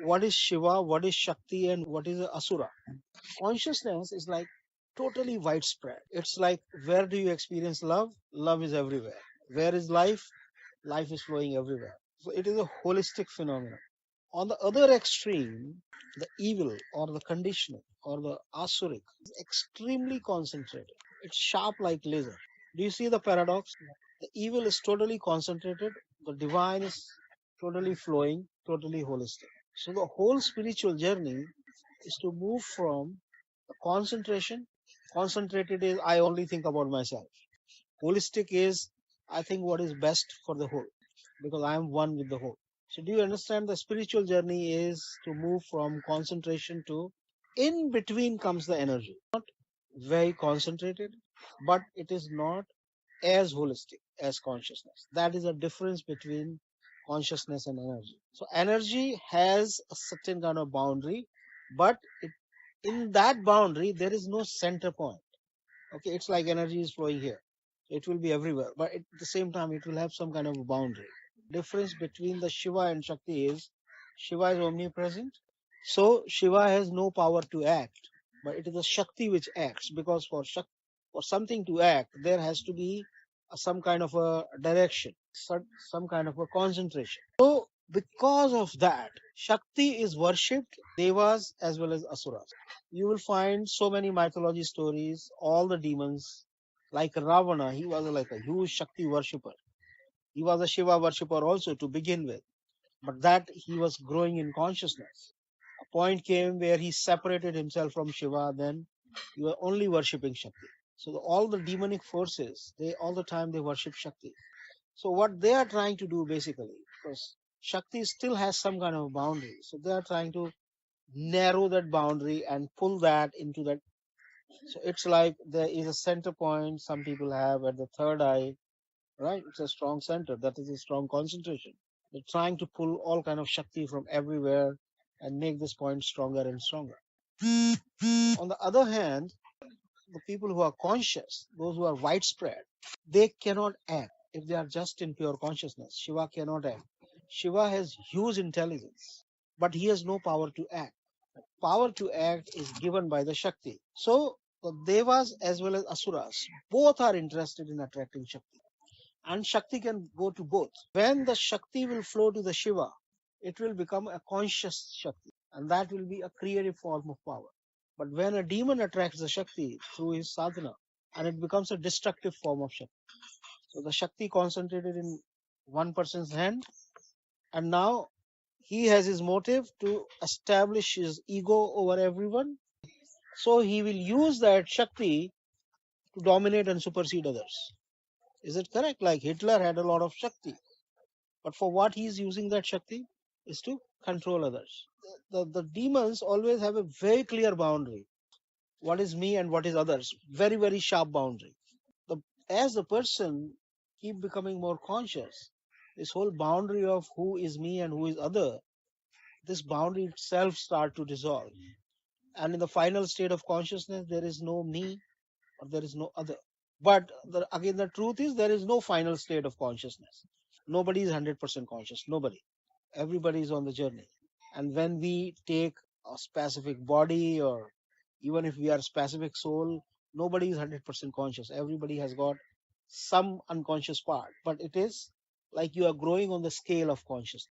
what is Shiva, what is Shakti, and what is Asura. Consciousness is like totally widespread. It's like, where do you experience love? Love is everywhere. Where is life? Life is flowing everywhere. So it is a holistic phenomenon. On the other extreme, the evil or the conditioning or the asuric is extremely concentrated. It's sharp like laser. Do you see the paradox? The evil is totally concentrated, the divine is totally flowing, totally holistic. So the whole spiritual journey is to move from the concentration. Concentrated is I only think about myself. Holistic is I think what is best for the whole, because I am one with the whole. So do you understand, the spiritual journey is to move from concentration to, in between comes the energy. Not very concentrated, but it is not as holistic as consciousness. That is a difference between consciousness and energy. So energy has a certain kind of boundary, but in that boundary there is no center point. Okay, it's like energy is flowing here. It will be everywhere, but at the same time it will have some kind of a boundary. Difference between the Shiva and Shakti is Shiva is omnipresent. So Shiva has no power to act, but it is the Shakti which acts, because for something to act, there has to be some kind of a direction, some kind of a concentration. So because of that, Shakti is worshipped, devas as well as asuras. You will find so many mythology stories, all the demons, like Ravana, he was like a huge Shakti worshipper. He was a Shiva worshipper also to begin with, but that he was growing in consciousness. A point came where he separated himself from Shiva, then you were only worshipping Shakti. So all the demonic forces, they all the time they worship Shakti. So what they are trying to do basically, because Shakti still has some kind of boundary, so they are trying to narrow that boundary and pull that into that. So it's like there is a center point some people have at the third eye, right? It's a strong center. That is a strong concentration. They're trying to pull all kind of Shakti from everywhere and make this point stronger and stronger. On the other hand, the people who are conscious, those who are widespread, they cannot act if they are just in pure consciousness. Shiva cannot act. Shiva has huge intelligence, but he has no power to act. Power to act is given by the Shakti. So the Devas as well as Asuras, both are interested in attracting Shakti. And Shakti can go to both. When the Shakti will flow to the Shiva, it will become a conscious Shakti, and that will be a creative form of power. But when a demon attracts the Shakti through his sadhana, and it becomes a destructive form of Shakti. So the Shakti concentrated in one person's hand, and now he has his motive to establish his ego over everyone. So he will use that Shakti to dominate and supersede others. Is it correct? Like Hitler had a lot of Shakti, but for what he is using that Shakti is to control others. The demons always have a very clear boundary. What is me and what is others? Very, very sharp boundary. The, as the person keep becoming more conscious, this whole boundary of who is me and who is other, this boundary itself start to dissolve. And in the final state of consciousness, there is no me or there is no other. But again, the truth is there is no final state of consciousness. Nobody is 100% conscious. Nobody. Everybody is on the journey. And when we take a specific body, or even if we are specific soul, nobody is 100% conscious. Everybody has got some unconscious part. But it is like you are growing on the scale of consciousness.